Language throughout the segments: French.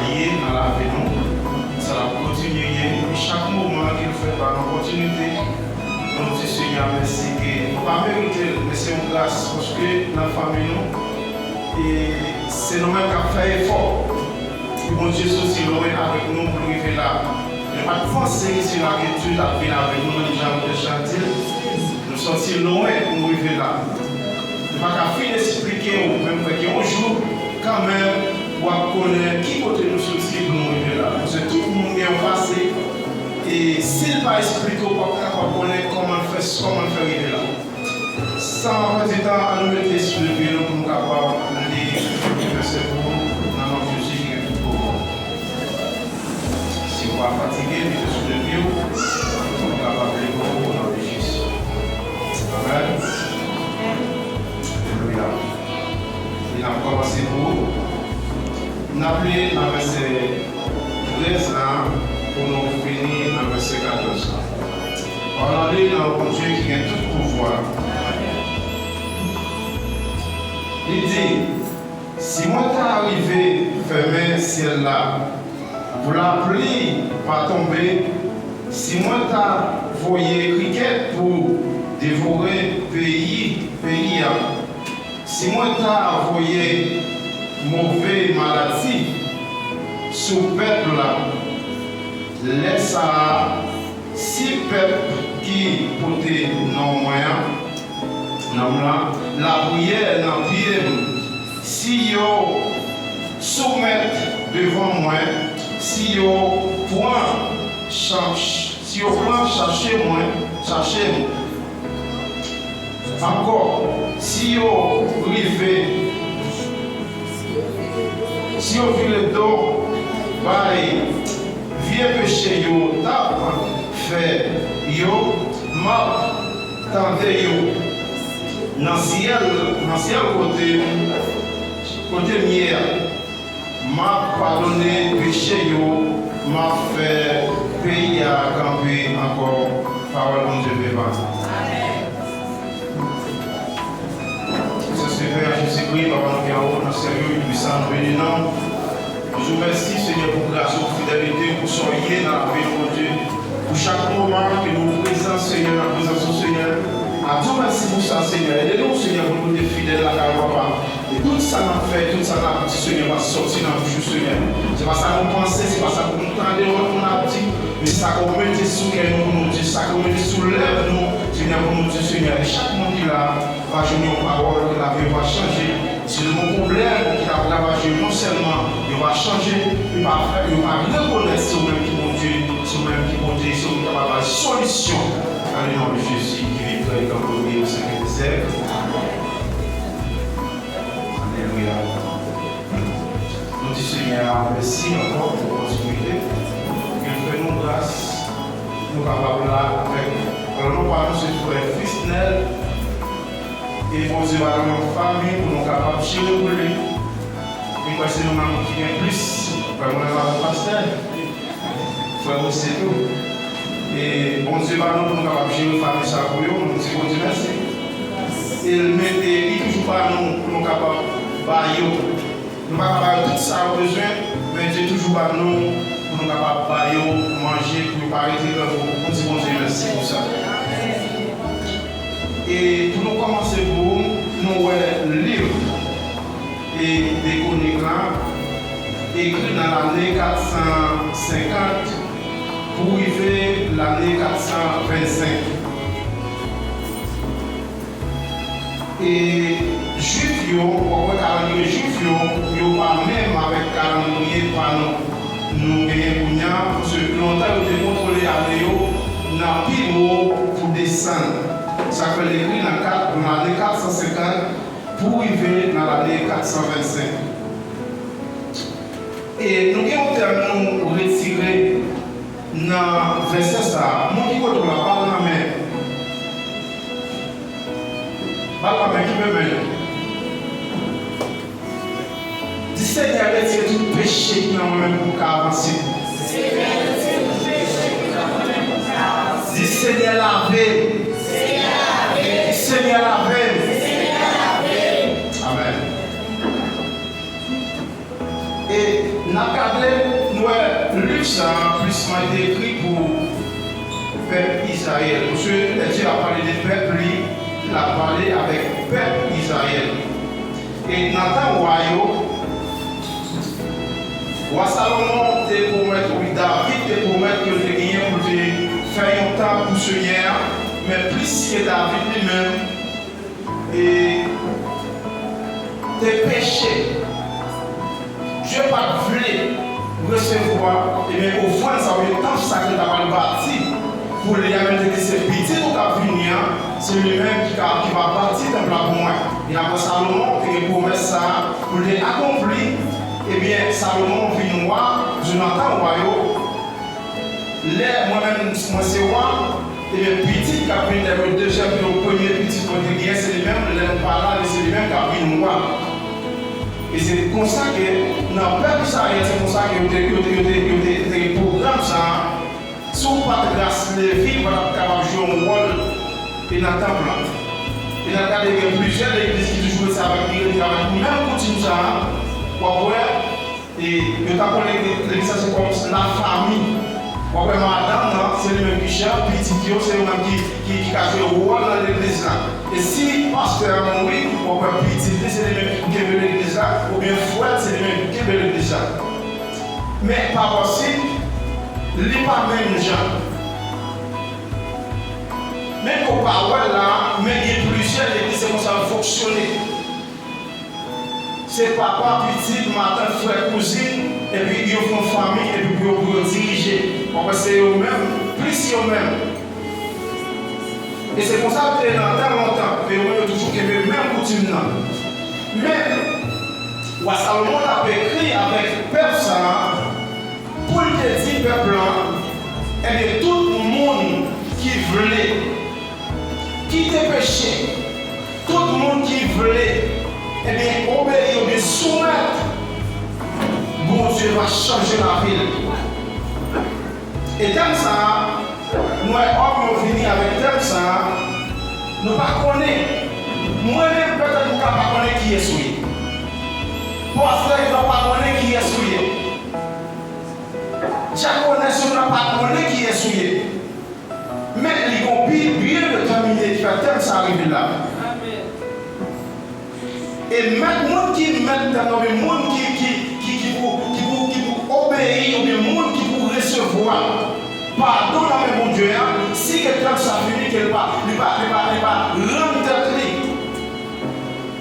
lié dans la vie, ça va continuer. Chaque moment qu'il fait par l'opportunité, nous disons Seigneur, merci. Nous ne pas mériter, mais c'est une grâce parce que dans la famille, c'est nous-mêmes qui avons fait effort. Et bon Dieu, aussi loin avec nous pour arriver là. Il n'y a pas de pensée ici là que Dieu a fait avec nous, déjà nous chanter. Nous sommes si loin pour arriver là. Il n'y a pas qu'à finir d'expliquer, même qu'un jour, quand même, on va connaître qui côté nous sommes pour nous arriver là. Parce que tout le monde est passé. Et s'il ne pas expliquer, on ne va pas connaître comment faire arriver là. Sans pas de temps à nous mettre sur le vélo pour nous capables de lire le verset pour nous dans notre musique et tout pour nous. Si on va fatiguer, mettez sur le vélo, on est capable de lire pour notre Jésus. Amen. Alléluia. Il a commencé pour vous. On a appelé dans le verset 13 là, pour nous finir dans le verset 14 là. On a dit dans le Dieu qui a tout pouvoir. Il dit, si moi t'es arrivé fermer ciel là, pour la pluie pas tomber, si moi t'as voyé cricket pour dévorer pays, si moi t'as voyé mauvais maladie sous peuple là, laisse ça, si peuple qui portait non moyen, la prière dans pied, si yo soumettent devant moi, si yo point chercher moi, encore, si yo rivé, si yo vu le dos, vieux péché yo tap fait yo map tendez yo. Dans le ciel côté miel, m'a pardonné péché, m'a fait pays à camper encore, parole de Dieu vivant. Seigneur Jésus-Christ, Papa, nous avons dans le sérieux, puissant, bénissant. Je vous remercie, Seigneur, pour grâce et fidélité, pour soyez dans la vie de Dieu. Pour chaque moment que nous présents, Seigneur, la présence du Seigneur. À Dieu merci pour ça, Seigneur. Aidez-nous, Seigneur, pour nous être fidèles à la Papa. Et tout ça n'a fait, tout ça n'a dit, Seigneur, va sortir dans le jour, Seigneur. C'est pas ça qu'on pensait, c'est pas ça qu'on entendait, on a dit. Mais ça qu'on met sous nous, pour nous dire, ça qu'on met sous lèvres, nous, Seigneur, pour nous dire, Seigneur. Et chaque monde qui l'a, va jouer aux paroles, que la vie va changer. C'est le bon problème qui a ravagé, non seulement il va changer, il va reconnaître ce même qui mon Dieu, ce même qui mon Dieu, ce même qui va avoir solution. Dans le nom de Jésus, qui vit très comme le au 5 siècle. Alléluia. Nous disons Seigneur, merci encore pour la possibilité. Il fait nous grâce, nous capables là avec. Alors nous parlons de ce frère Fisnel. Et pour Dieu, dans notre famille, pour nous capables de gérer pour lui. Et parce que nous avons qui vient plus, comme on a le pasteur, frère c'est tout. Et bon Dieu, nous sommes capables de gérer la famille, ça pour nous, nous disons bon Dieu merci. Il met toujours pas nous, pour nous capables de bailler. Nous ne pouvons pas faire tout ça au besoin, mais Dieu toujours pas nous, pour nous capables de bailler, manger, pour nous pas arrêter de vous. On dit bon Dieu merci pour ça. Et pour nous commencer pour nous livre et des chroniques là, écrit dans l'année 450 pour arriver l'année 425. Et juifs, pourquoi calendrier juif, ils pas même avec calendrier par nous gagnons parce que longtemps ils ont contrôlé l'année dans Pimo pour descendre. Ça fait l'écrit dans l'année 450 pour arriver dans l'année 425. Et nous avons retiré dans le verset ça. Mon qui côté la parole dans la main. Parle la main qui peut mener. Dis Seigneur, retire tout péché qui n'a même pour avancer. Dis Seigneur, laver. Seigneur la paix. Amen. Et n'a qu'à regardez, le livre ça plus m'a été écrit pour le peuple Israël. Parce que Dieu a parlé des peuples, il a parlé avec le peuple Israël. Et Nathan Royaux, Salomon te promet, oui, David te promet que le gagné pour te faire un temps pour ce hier, mais plus que David lui-même, et tes péchés, Dieu pas voulu recevoir, et bien au fond, ça veut dire que ça que tu as bâti pour les amener de ces petits qui va venir, c'est lui-même qui va bâtir un plat pour moi. Et après Salomon, il promet ça pour l'accomplir. Eh bien, Salomon vit noir, Jonathan Royaux, moi-même, moi c'est roi, et bien petit qui a pris le deuxième, le premier petit côté, c'est lui-même, le parlant, c'est lui-même qui a pris noir. Et c'est comme ça que, dans le peuple israélien, c'est comme ça que des programmes, ça, si vous pas de grâce, les filles vont jouer un rôle et dans le temple. Et dans le cas de plusieurs églises qui jouent ça avec nous, même continue ça, et nous avons l'église, c'est comme la famille. Madame, c'est le même qui cherche, petit Dieu, c'est le même qui a joué le rôle dans l'église. Et si le pasteur a mouru, petit Dieu, c'est le même qui veut l'église, ou bien frère, c'est le même qui veut l'église. Mais par aussi, il n'est pas même gens. Même au parole là, mais il y a plusieurs églises, c'est comme ça fonctionner. C'est papa, petit, matin, frère, cousine, et puis ils font famille, et puis ils diriger. C'est eux-mêmes, plus eux-mêmes. Et c'est pour ça que dans longtemps, mais on a toujours que même coutume là. Mais, Salomon a écrit avec personne pour le dire peuple là, et de tout le monde qui voulait quitter le péché, tout le monde qui voulait, eh bien, obéir, bien soumettre, bon Dieu va changer la ville. Et comme ça, nous sommes venus avec tel ça, nous ne connaissons pas. Moi-même, peut-être que nous ne connaissons pas qui est souillé. Pasteur, il ne va pas connaître qui est souillé. Chaque connaissance, il ne va pas connaître qui est souillé. Mais il ont bien déterminé de faire tel ça arrive là. Et même les gens qui mettent dans le monde qui pour obéir, ou bien les gens qui pour recevoir, pardon dans le bon Dieu, si quelqu'un ça finit qu'il va rendre tête,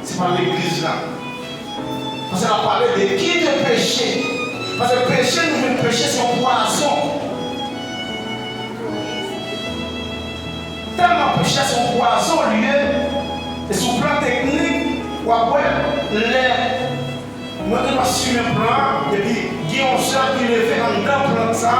c'est pas l'église là. Parce qu'elle a parlé de qui de péché. Parce que le péché, nous, le péché, c'est un poison. Tellement péché, c'est un poison, lui, et sur le plan technique, ou après, moi, je suis sur le plan, et puis, Guillaume Charles qui le fait en dedans, plan ça,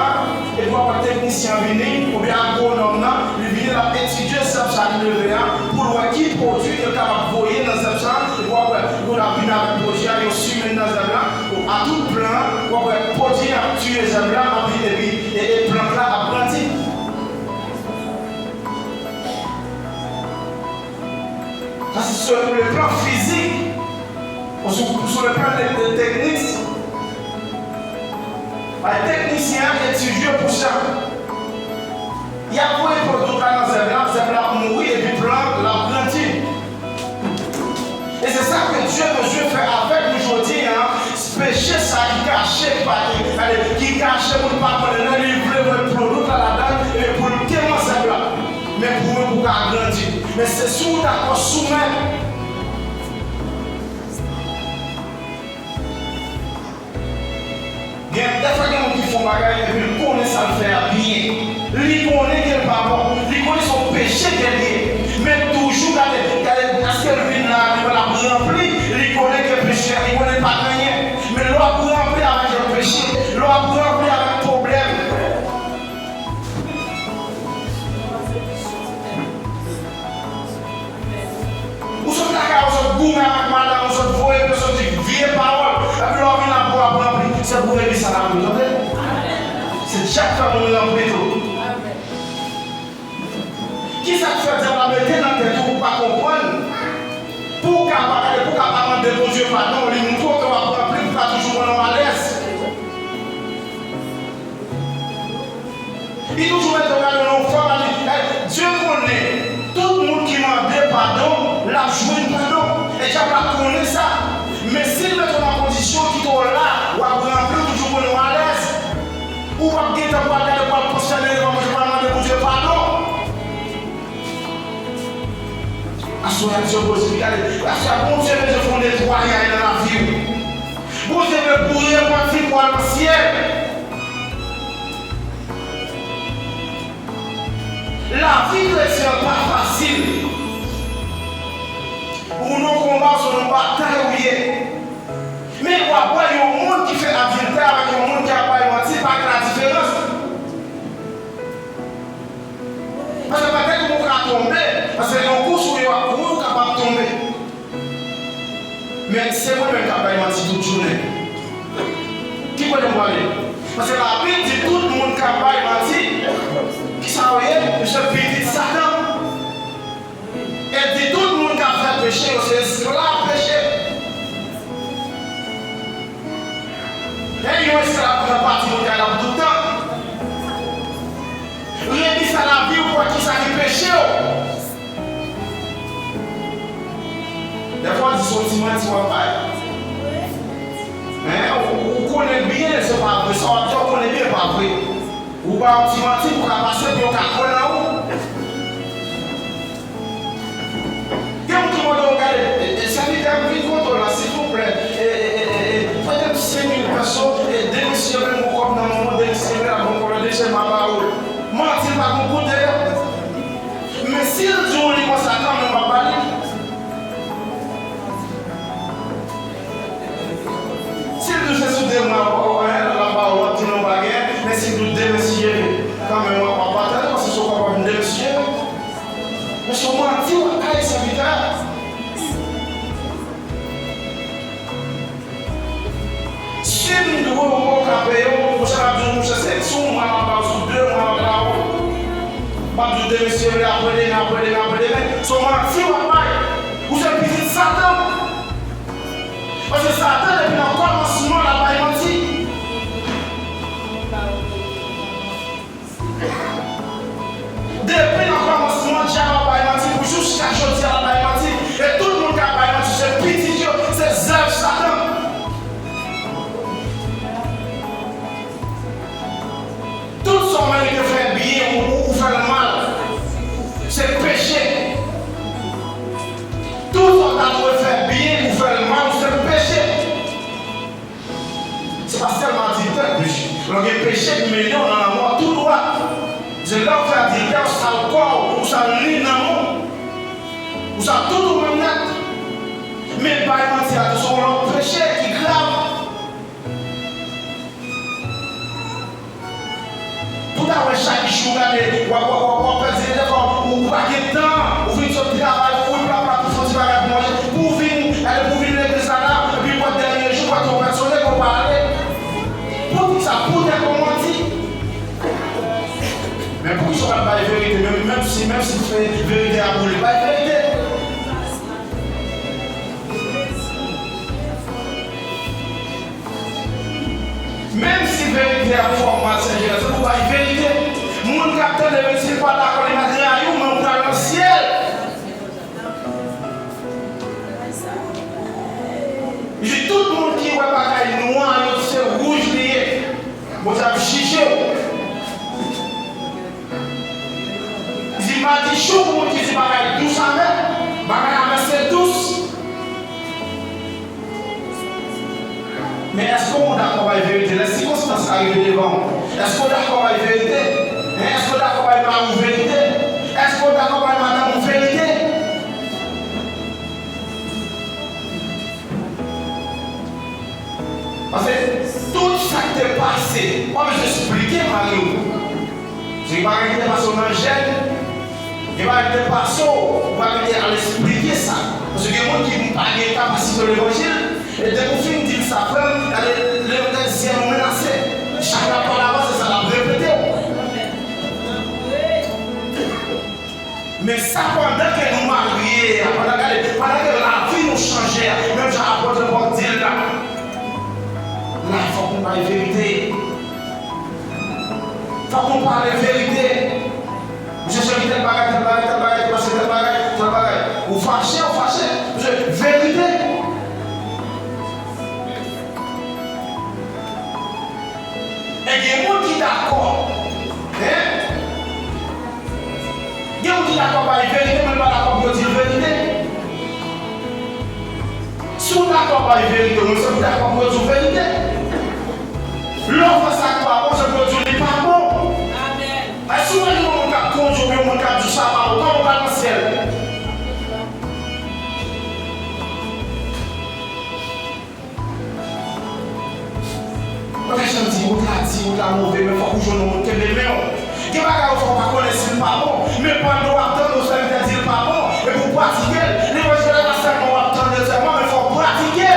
et puis, après, technicien venu, ou bien agronome, il vient étudier ça, qui le fait, pour voir qui produit, qui est capable de voyer dans cette chambre, et puis, après, on a vu dans le projet, il y a aussi dans ce plan, à tout plan, ou après, produit, tuer les arbres, et puis, et plante là, à planter. Parce que sur le plan physique, ou sur le plan de technique, les techniciens étudient pour ça. Il y a quoi de produits dans ces blancs mourir et puis blanc, la planter. Et c'est ça que Dieu veut faire avec nous aujourd'hui. Ce péché, ça qui cache, qui cache pour ne pas connaître, livrer votre produit là-dedans et pour le témoin ces blancs. Mais pour agrandir. Mais c'est sous d'accord soumettre. Il y a des fois qui font bagarre et puis ils connaissent ça le faire bien. Ils connaissent qu'elle n'est pas bon. Ils connaissent son péché qu'elle est. Mais toujours quand elle vient là, il va la remplir. Ils connaissent que le péché, ils ne connaissent pas rien. Mais l'on a rempli avec le péché. L'on a rempli avec le problème. Vous êtes là, vous êtes gourmets avec madame, vous êtes voyez, vous êtes vieilles paroles. Et puis l'on vient là pour apprendre. C'est pour aider ça là, vous entendez? C'est chaque fois qu'on l'emplit tout. Qui ça fait dire la mettre dans tête pour ne pas comprendre? Pour capable demander bon Dieu pardon, il nous faut qu'on va prendre plus, pour pas toujours à l'aise. Il toujours met dans nos femmes. Dieu connaît. Tout le monde qui m'a demandé pardon, l'a joué pardon. Et j'ai pas connu ça. Mais s'il met dans la condition qui est là, ou à remplir toujours pour nous à l'aise, ou à guetter pour aller pour le poster, comme je vais demander pour Dieu pardon. À ce moment-là, Dieu pose, regardez, parce que bon Dieu veut font nettoyer dans la vie. Bon Dieu veut pourrir pour vivre pour le ciel. La vie chrétienne n'est pas facile. Pour nos combats sur nos batailles, mais il y a un monde qui fait adultère avec un monde qui n'a pas menti, pas la différence. Parce que peut-être qu'on va tomber, parce que dans le cours où il y a un monde capable de tomber. Mais c'est moi-même qui n'a pas menti toute journée. Qui peut nous parler? Parce que la Bible dit tout le monde qui n'a pas menti, qui s'arrête, je pédis Satan. Elle dit tout le monde qui a fait péché, c'est esclave péché. Et il y a un esclave qui a parti au Canada tout le temps. Rien dit ça la vie ou quoi qui s'arrive péché. Des fois, ils sont timants, ils sont pas. Mais on connaît bien, c'est pas vrai. Ça, on connaît bien, pas vrai. Ou pas un timant pour passer pour un cacon là-haut. S'il vous plaît, peut-être 5 000 personnes et démissionner mon corps dans le monde, démissionner à mon corps, démissionner ma parole. Mentir par mon côté. Mais si le Dieu est comme ça, quand on va parler, si le Dieu se dit, la parole, tu n'as pas gagné, mais si nous démissionner, quand même, on va partager, parce que je suis capable de démissionner. Mais si on mentit, on va aller serviteur. Si nous devons payer, nous allons nous chercher sur moi, sur 2 mois, pas de démissionner après, mais si on va vous êtes petit Satan. Parce que Satan, depuis le commencement, il n'a pas menti. Depuis le commencement, Dieu n'a pas menti, pour jusqu'à aujourd'hui, il n'a pas menti. Et tout le monde qui n'a pas menti, c'est petit Dieu, c'est Zève Satan. Tout son mari qui fait bien ou fait le mal, c'est péché. Tout son mari qui fait bien ou fait le mal, c'est péché. C'est pas seulement dire péché. Donc il péché de millions dans la mort tout droit. C'est là où faire dire que ça le corps, ou ça le lit dans le monde, ou ça tout au même net. Mais pas mentir à tout son péché qui est grave. Chaque jour, on peut dire ou pas de temps, ou venir sur le travail, ou pas pour faire des manger, pour venir l'église là, et puis pour le dernier jour, pour ton personnel, pour parler. Pour que ça pour dire comment on dit. Mais pour que ça ne pas la vérité, même si tu fais vérité à vous, pas la vérité. Même si vérité à format, c'est pour pas la vérité. Mon capitaine ne veut pas d'accord avec les matériaux, mais on parle dans le ciel. J'ai tout le monde qui voit bagaille noir, c'est rouge lié. Moi, ça me chiche. Il m'a dit chaud pour qui dit bagaille douce avec. Bagaille c'est douce. Mais est-ce qu'on est d'accord avec la vérité? Les circonstances arrivent devant. Est-ce qu'on est d'accord avec la vérité? Est-ce qu'on est d'accord avec la vérité? Est-ce qu'on est d'accord avec madame vérité? Parce que tout ça qui est passé, moi je vais expliquer Mario. Je ne vais pas arrêter parce qu'on est jeune. Je ne vais pas arrêter parce qu'on va expliquer ça. Parce que les gens qui n'ont pas de capacité de l'évangile, et dès qu'on finit de dire ça, le deuxième menacé. Chaque fois là-bas, c'est ça, la répéter. Mais ça, pendant que nous marions, pendant que la vie nous changeait, même j'ai apporté le bon dire là. Là, il faut qu'on parle de vérité. Il faut qu'on parle de vérité. il y a des gens qui sont d'accord. Il y a des gens qui sont d'accord avec la vérité, mais pas d'accord pour dire la vérité. Si vous êtes d'accord avec la vérité, vous êtes d'accord pour dire la vérité. L'offre, ça quoi, on se peut dire pas bon. Amen. Si vous avez un cas conjugué, un cas du sabbat, on va dans le ciel. Quand les gens disent, on t'a mauvais, mais il faut que je ne monte les mains. Il y a des gens qui ne connaissent pas bon, mais pendant attendre, on s'est dit pas bon, et pour pratiquer, les gens qui ne savent pas attendre le serment, mais il faut pratiquer.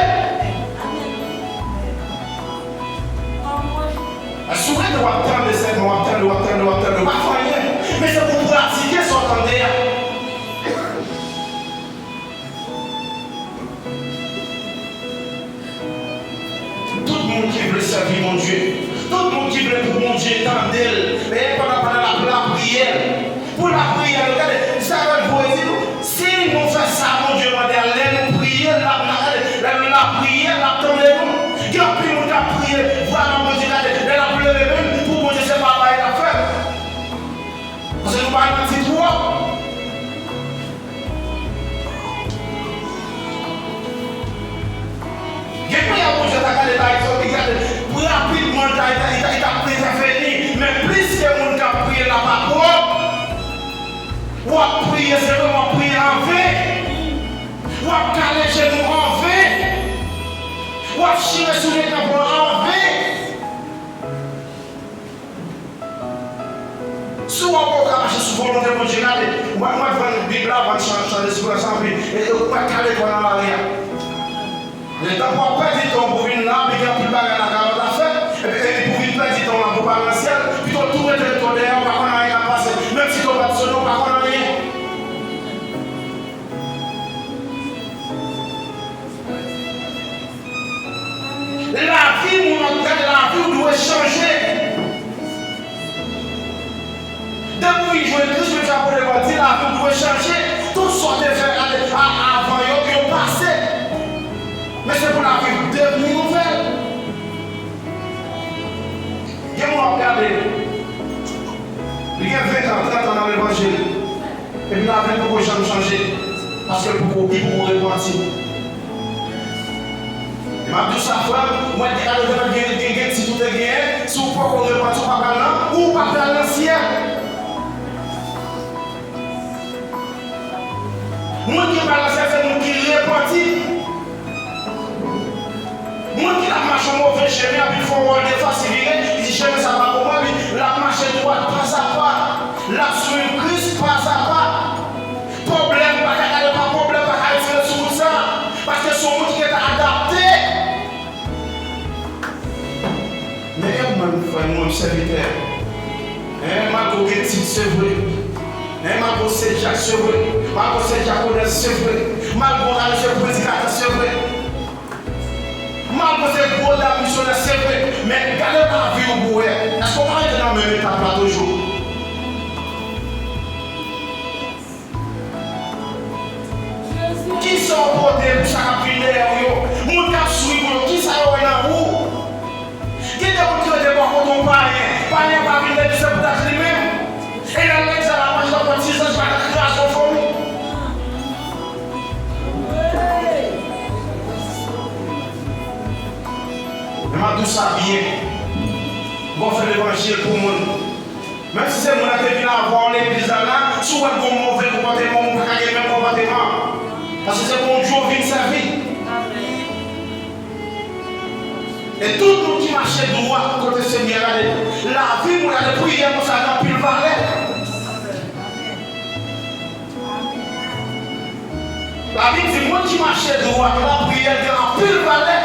Souvent, on va attendre le serment, on va attendre, pas rien, mais c'est pour pratiquer son temps. Tout le monde qui veut servir mon Dieu, tout le monde qui veut pour mon Dieu étant d'elle, mais pendant la prière, pour la prière, regardez, ça va vous dire, si nous faisons ça, mon Dieu, on va dire, la prière, la attendez-nous, il y a plus de prière, voilà, mon Dieu, la prière, même pour mon Dieu, c'est pas mal à faire. Parce que nous parlons de petit droit. Il y a pour rapidement, il a préservé, mais plus que mon cas prier la parole, ou à prier, c'est vraiment prier en vain, ou à caler chez nous en vain, ou à chier sur les campements en vain. Si on va marcher sur volonté de Dieu, on va faire une Bible avant de changer de situation, et on va caler pour l'arrière. Les temps pour perdre du temps pour venir là, mais il y a plus de bagages à la carotte à faire. Et pour venir perdre du temps là pour parler dans le ciel, plutôt tout mettre le temps derrière, on va pas rien à passer. Même si on va te sonner, on va pas rien. La vie, mon regard, la vie doit changer. Depuis que je Christ, je vais dire, la vie doit changer. Tout soit fait avant, il y a passé. Mais c'est pour la vie devenir nouvelle. Il y a moi regardé. Il y a 20 ans, 30 ans dans l'évangile. Et puis la vie ne peut jamais changer. Parce que pour repentir. Je m'a dit ça, frère. Moi, je dis à l'autre, si tout est bien, si vous pouvez repentir, pas mal ou pas dans l'ancien. Moi qui parle, c'est moi qui repentit. Moi qui la marche au mauvais chemin, puis il faut voir des fois civiles, il dit chemin ça va pour moi, puis la marche droite pas à pas, la suivre Christ pas à pas. Problème, pas problème, pas qu'à faire sur ça, parce que son monde qui est adapté. Mais moi, frère, mon serviteur, ma coquette, c'est vrai. Ma coquette, Jacques, c'est vrai. Ma coquette, Jacques, c'est vrai. Ma coquette, prédicateur, c'est vrai. Malgré ces gros dames missionnaires, c'est vrai, mais gardez la vie au bout. Est-ce qu'on va être dans le même état là toujours? Qui sont portés pour chaque prière? Mon cap suivre, qui ça va dans où? Qui est pour tirer des bois contre ton parrain? Parrain va venir de ce bout lui-même. Et là, l'ex à la marche dans le 6 ans, je vais créer à son famille. Je m'a tout ça bien. Bon, faire l'évangile pour moi. Même si c'est moi qui viens avoir l'église là, souvent un mauvais comportement, on ne peut pas gagner le même comportement. Parce que c'est bon Dieu qui vient servir. Et tout le monde qui marchait droit côté Seigneur, la vie, on a des prières pour ça dans pile valet. La vie, c'est moi qui marchais droit, la prière dans pile valet.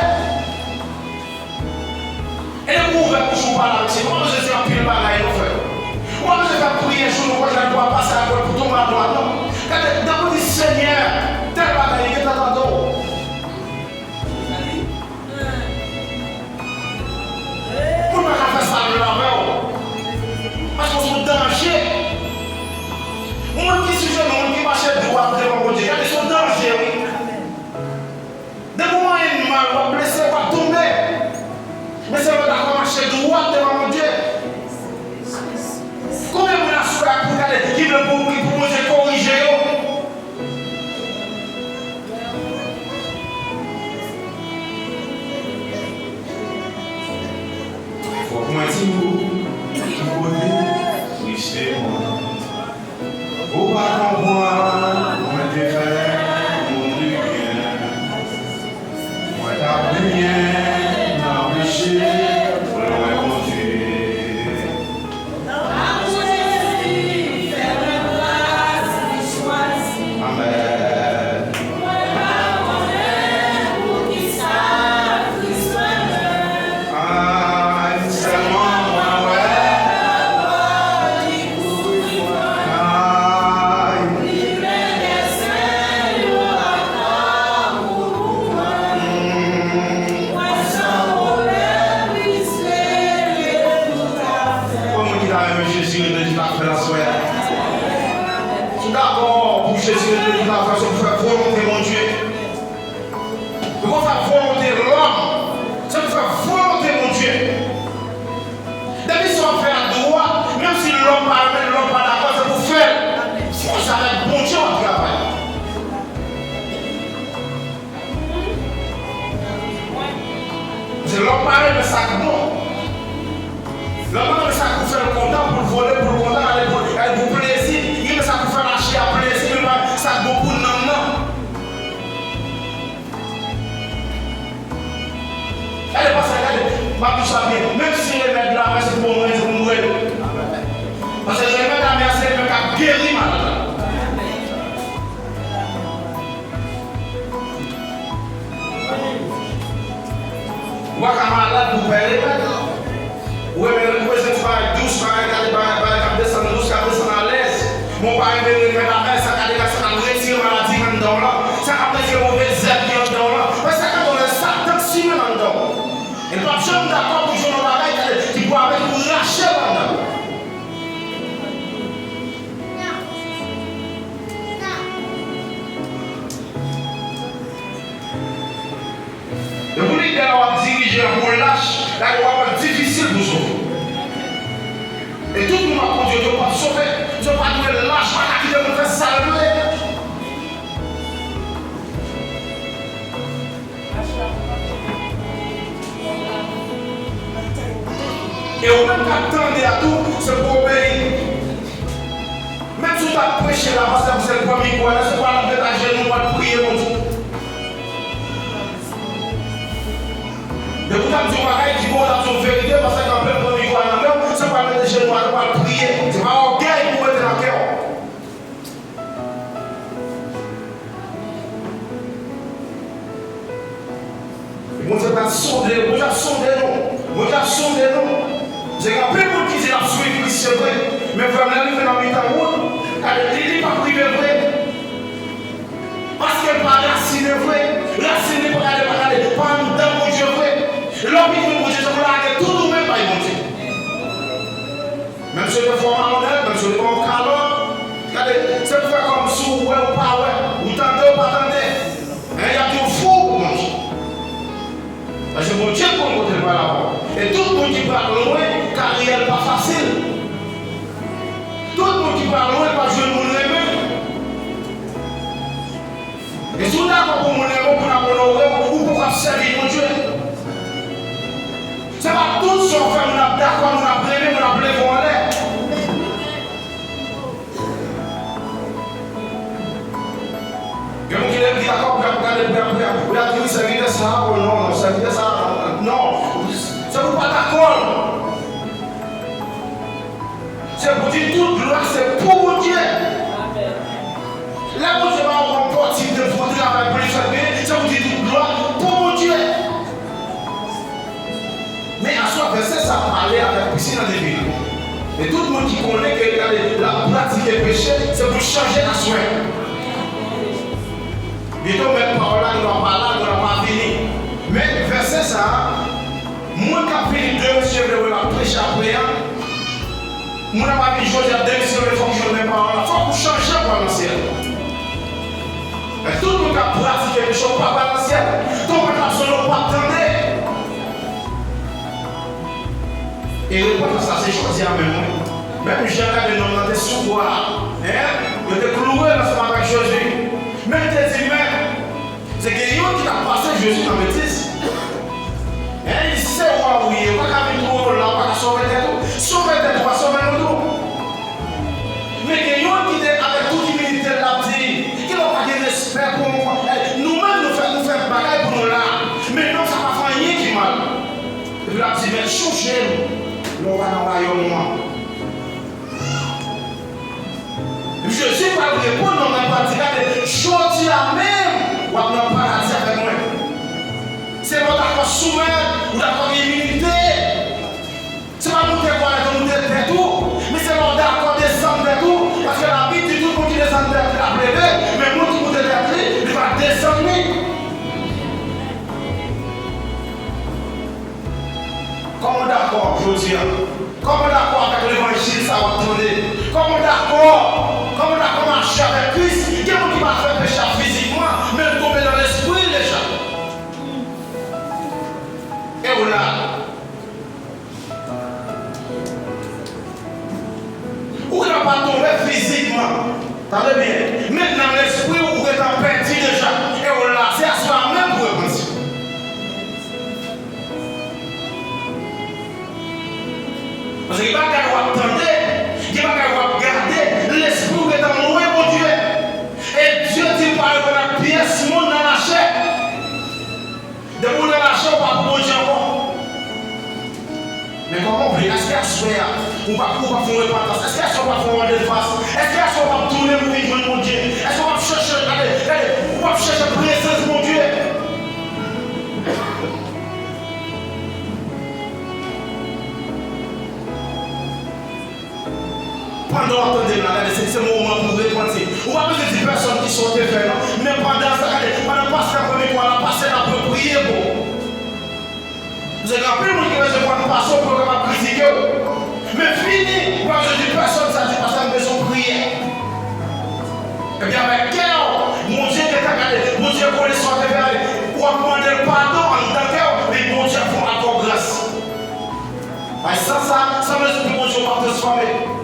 Et le mouvement pour jouer par là, c'est moi je fais un pile bagaille, nous frère. Moi je fais prier sur nous, je ne dois pas passer à droite pour tomber à droite. Non. Quand le Seigneur, tel bagaille, il est dans ton dos. Pour ne pas faire ça de la main. Parce qu'on est en danger. Moi qui suis jeune, moi qui marche droit devant mon Dieu, il y a des dangers, oui. Des moments où il mal, on va blesser, on va tomber. Mais c'est vrai qu'on marche droit devant mon Dieu. sommes d'accord pour Jésus de nous la façon de faire volonté, mon Dieu. Nous devons faire volonté l'homme. C'est de faire volonté, mon Dieu. Depuis si on fait à droit, même si l'homme pas d'accord, c'est pour faire. Si on s'arrête, bon Dieu, on travaille. C'est l'homme pareil, mais ça bon. L'homme met ça pour faire le content, pour le voler, pour le content, aller pour plaisir. Il met ça pour faire lâcher à plaisir, il met ça beaucoup de non. Elle est pas ça, elle tout ça bien. Même si les mettent là, c'est pour mourir, c'est pour mourir. Parce que les mettent à la c'est le mec qui guérit malade. Ou à malade pour payer. Oui, mais le président va douce, va descendre douce, va descendre à l'aise. Mon père est venu à la messe, ça va retirer maladie dans là. Ça va retirer mauvais zèbre dans là. Mais ça va donner ça, tant que si dans dedans. Et pas de gens d'accord pour jouer dans la bagaille qui doit avec vous lâcher là-dedans. Et vous les gars, on va diriger pour lâche, là, on va difficile pour sauver. Et tout le monde a conduit, tu ne peux pas sauver, tu ne peux pas trouver lâche, pas qui te faire salver. Et au même qu'attendez à tout, c'est pour obéir. Même si tu as prêché là-bas, c'est le premier quoi, c'est pour aller à genoux, pour prier mon Dieu. Et vous avez dit que qui vont dans son vérité, parce qu'en plein premier quoi, c'est pour aller à genoux, pour prier. C'est pas orgueil pour mettre dans le cœur. Et vous avez sondé, vous avez sondé nous. Vous avez sondé nous. J'ai un peu de monde qui dit la suite, c'est vrai. Mais vraiment, il fait dans le route. Il n'est pas privé vrai. Parce qu'elle pas racine vrai. Racine n'est pas aller, pas un temps mon Dieu vrai. L'homme qui dit mon Dieu, c'est pour aller tout nous-mêmes, pas mon Dieu. Même si je fais mal honnête, même si je fais un calot, c'est pour faire comme sous, ouais ou pas, ouais. Ou tentez ou pas tentez. Il y a tout fou, mon Dieu. Parce que mon Dieu, pour nous, c'est pas là-bas. Et tout le monde qui parle loin, car il n'est pas facile. Tout le monde qui parle loin, pas jouer mon aimé. Et si on a pas pour mon aimé, pour nous ou pour servir mon Dieu. Ce n'est pas tout ce qu'on fait, on a d'accord, on a plaidé, on a plaidé pour aller. Et on dit d'accord, vous avez dit ça vient de ça ou non, ça vient de ça. Non, ça ne vous pas d'accord. C'est pour dire toute gloire, c'est pour mon Dieu. Là, vous avez un portique de faudrait avec plus de ça vous dit toute gloire pour mon Dieu. Mais à soi, verset, ça parlait avec piscine dans des villes. Et tout le monde qui connaît que la pratique des péchés, c'est pour changer la soin. Bientôt, même par là, nous n'avons pas là, nous n'avons pas fini. Mais verset ça, moi qui ai fini 2 monsieur de la prêche après, moi n'a pas fini Joseph 2 monsieur de fonctionner par là. Il faut changer par l'ancien. Mais tout le monde qui a pratiqué les choses par l'ancien, tout le monde qui a absolument pas attendé. Et répondre à ça, c'est choisi à même. Même j'ai regardé dans des sous-bois. Il était cloué dans ce matin avec Jésus. Même des humains. C'est quelqu'un qui a passé Jésus dans la bêtise. Il sait où il est. Il va pas venir là, il va sauver des tout. Sauver des tout, il va sauver nous tout. Mais quelqu'un qui est avec toute humilité là, dit, qui n'a pas de respect pour moi. Nous-mêmes, nous faisons bagaille pour nous là. Mais non, ça va faire rien qui mal. Et puis là, il dit, mais changez-nous. Nous va dans le royaume. Jésus va répondre dans la partie de je dis à même, ou à dans le paradis avec moi. C'est pas d'accord soumettre ou d'accord immunité. C'est pas nous qui avons nous tout, mais c'est pas d'accord descendre de tout, parce que la Bible dit tout le monde qui descend de la plébé, mais moi qui vous détruit, il va descendre. Comment d'accord, je dis, comment d'accord avec l'évangile, ça va tourner? Comment d'accord marcher capable de tomber physiquement. T'entendez bien? Maintenant, l'esprit vous êtes en perdu déjà. Et on l'a, c'est à soi même pour repentir. Parce qu'il n'y a pas qu'à attendre, il n'y a pas qu'à garder l'esprit vous êtes en loin, mon Dieu. Et Dieu dit par la pièce, monde dans la chair. De monde dans la chair, on va pour Dieu encore. Mais comment on fait? Est-ce qu'il y a soin? On va faire une repentance. Est-ce qu'il y a soin pour faire une face? Est-ce qu'il y a soin pour tourner pour vivre mon Dieu? Est-ce qu'on va chercher, on va chercher la présence mon Dieu? Pendant attendez là, c'est le moment pour repentir. On va plus de personnes qui sont faire, non? Mais pendant ça, pendant passer la première fois, la passer la pour prier pour. Vous avez appris le monde qui va se prendre passer pour capable critiquer. Mais fini, moi je dis personne ça dit parce qu'on a besoin de prier. Et bien avec cœur, mon Dieu qui est regardé, mon Dieu connaît son devoir, ou à demander pardon en tant cœur, mais mon Dieu font encore grâce. Et sans ça, ça me dit que mon Dieu va transformer.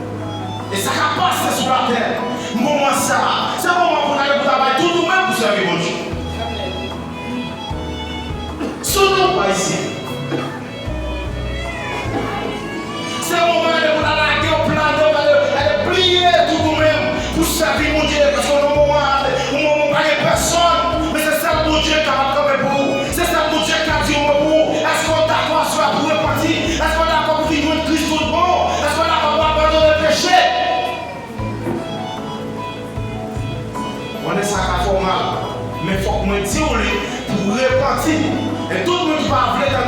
Et ça va passer sur la terre. Moment ça, c'est un moment pour aller pour travailler tout nous-mêmes pour servir mon Dieu. Surtout pas ici. C'est un moment pour aller au plan d'aller plier tout nous-mêmes pour servir mon Dieu. Parce qu'on a un moment pas de personne. Mais c'est ça mon Dieu qui a rattrapé pour vous. C'est ça mon Dieu qui a dit pour vous. Est-ce qu'on est d'accord sur la pour repartir? Est-ce qu'on est d'accord pour vivre une Christ tout bon? Est-ce qu'on est d'accord pour abandonner le péché? On est ça à formal, mais il faut que je dise pour repentir. Et tout le monde va appeler dans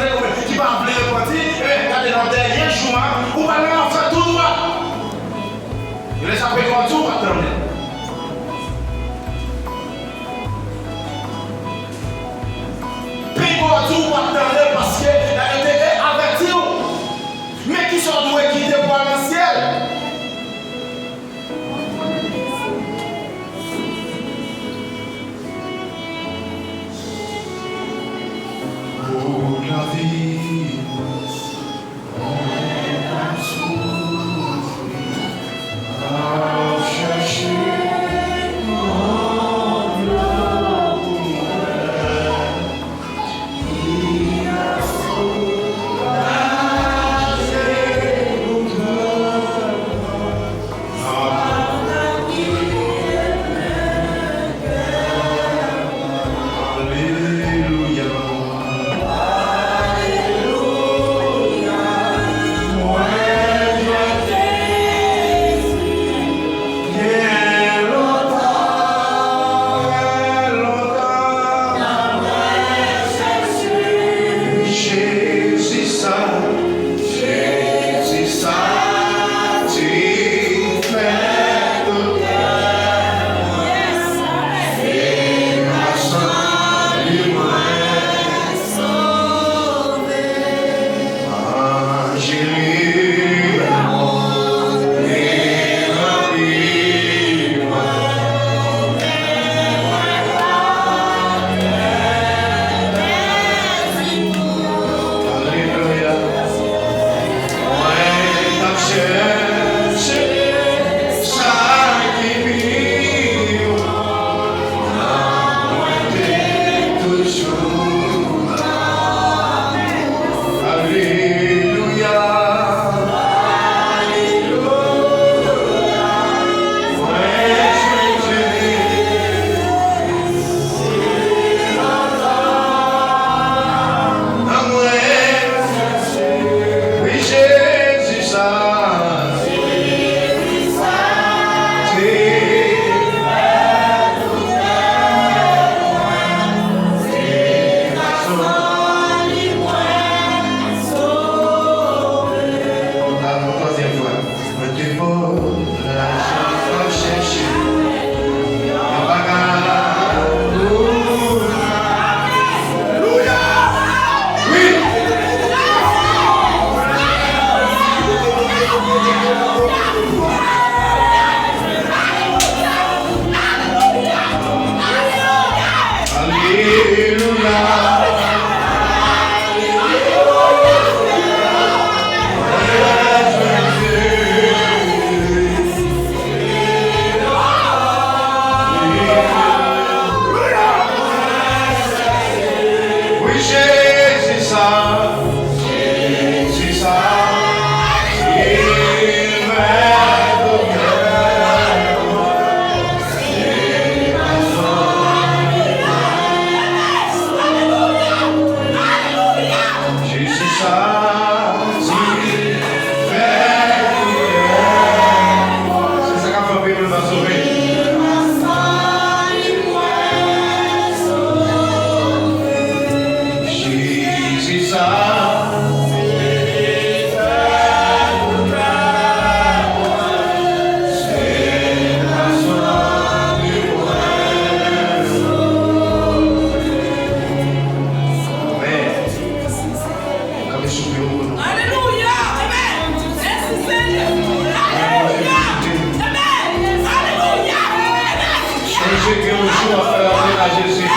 Songez qu'un jour on fait appel à Jésus.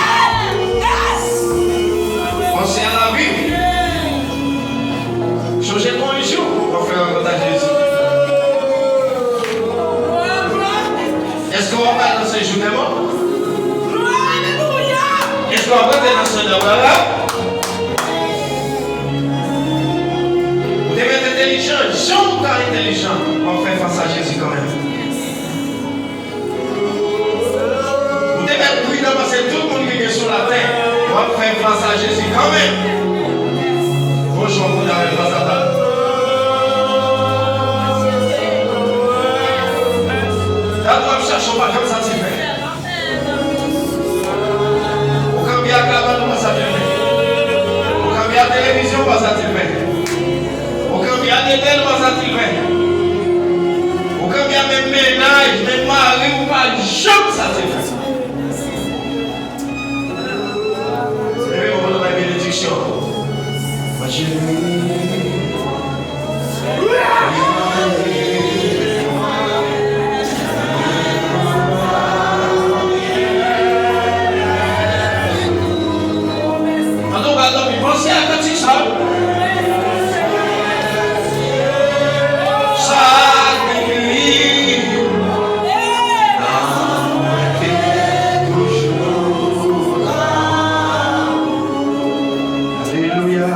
Pensez à la Bible. Songez qu'un jour on fait appel à Jésus. Est-ce qu'on va pas dans ce jour des morts? Est-ce qu'on va pas dans ce jour des morts? Vous devez être intelligent, jean intelligent, on fait face à Jésus quand même. Vous devez être prudent parce que tout le monde qui est sur la terre, on fait face à Jésus quand même. Bonjour, vous avez face à table. Là, nous ne cherchons pas comme ça, c'est fait. Au cambier à la bande, ça c'est fait. Au cambier à la télévision, ça c'est fait. Au cambier à l'étel, ça c'est fait. Au cambier à même ménage, même mari ou pas, jamais ça c'est fait. C'est vrai, on va dans la bénédiction. Pensez à quand tu sors. Chaque nuit, toujours là. Alléluia.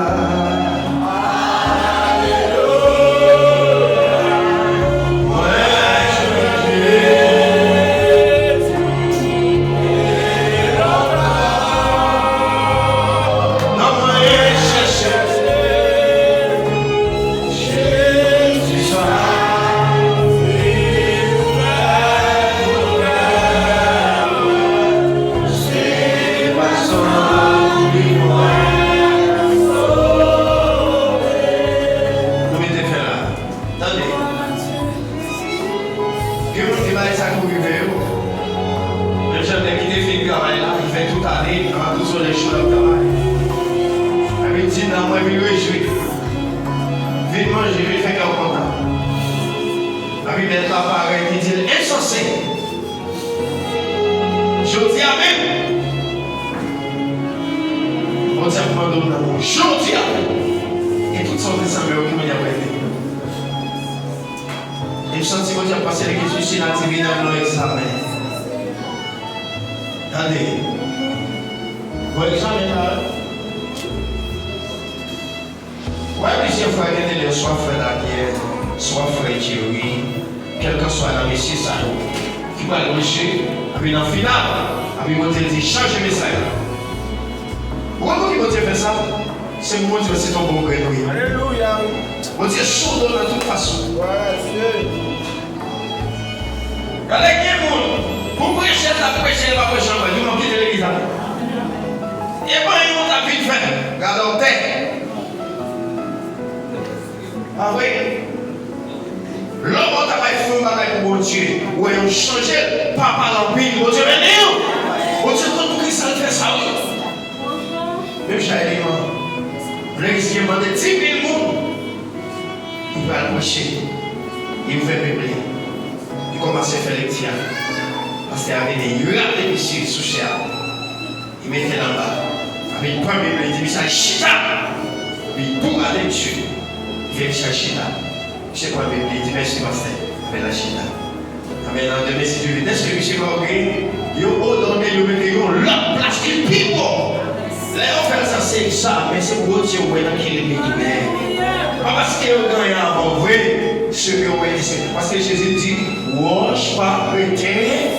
Parce que Jésus dit, wash par péché,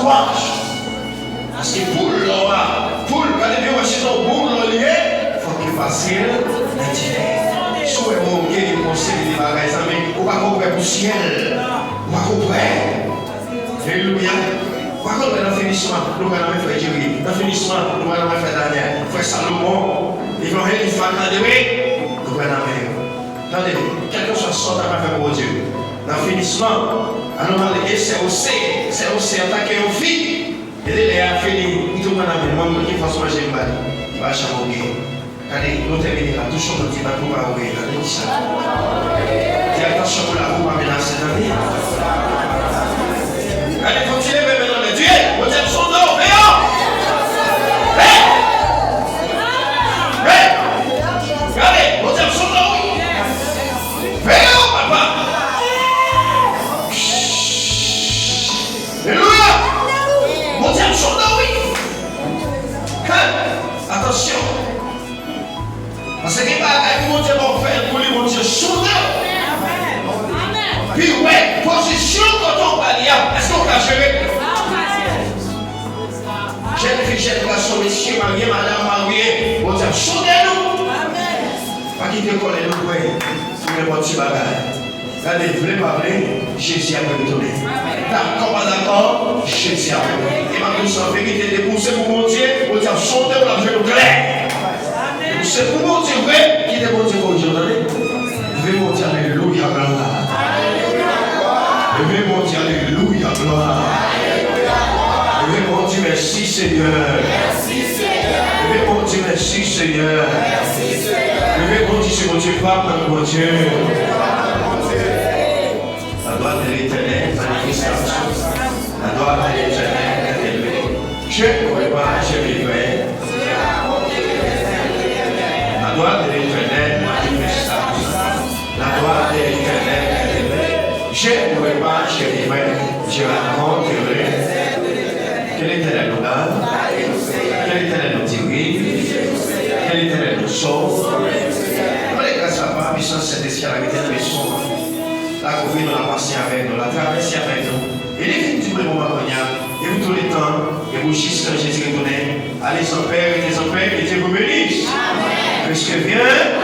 wash. Parce que pour l'homme, quand il wash son pour l'homme, il faut qu'il fasse l'intérêt. Si vous avez un conseil de bagages, vous ne pouvez pas comprendre pour le ciel. Vous ne pouvez pas. Alléluia. Vous ne pouvez pas dans le finissement, nous allons faire Jérémie. Dans le finissement, nous allons faire Daniel. Frère Salomon, ils vont aller faire Daniel. Nous allons faire. Attendez, quel que soit ce qu'on va faire pour Dieu. Dans le finissement, c'est aussi attaquer une fille. Et il a fini, tout le monde a fait, même qui fasse manger le bal, il va changer. Allez, nous terminons là, tout le monde dit, va pour pas ouvrir, allez, ça. Dis attention pour la roue, Attention. Parce que les bagages que mon Dieu va faire pour les mon Dieu sauver. Puis ouais, position quand on va lire, est-ce qu'on va gérer? Jeune fille, jeune garçon, monsieur, marié, madame, marié, mon Dieu, sauvez-nous. Pas quitter le collège, nous pouvons tous les petits bagages. Regardez, vous voulez parler, Jésus a retourné. D'accord, pas d'accord, Jésus a retourné. Et maintenant, c'est en vérité dépoussé pour mon Dieu, mon Dieu, sauvez-nous, la jeune claire. C'est pour mon Dieu vrai, qui est mon Dieu pour aujourd'hui. Levez mon Dieu, alléluia, gloire. Levez mon Dieu, alléluia, gloire. Levez mon Dieu, merci Seigneur. Levez mon Dieu, merci Seigneur. Levez mon Dieu, c'est mon Dieu, Papa, mon Dieu. La gloire de l'Éternel, manifestation. La gloire de l'Éternel, élevée. Je ne pourrais pas, je vivrai. La gloire de l'Éternel, manifestation. La gloire de l'Éternel, élevée. Je ne pourrais pas, je vivrai. Je raconterai. Quel Éternel nous donne, quel Éternel nous dirige, quel Éternel nous sauve. Nous les grâces à la puissance Saint-Esprit à la maison. La Covid nous l'a passé avec nous, la traversée avec nous. Et les filles du moment cognac, et vous tout le temps, et vous jusqu'à Jésus retourné. Allez, son Père, et Dieu vous bénisse. Puisque viens.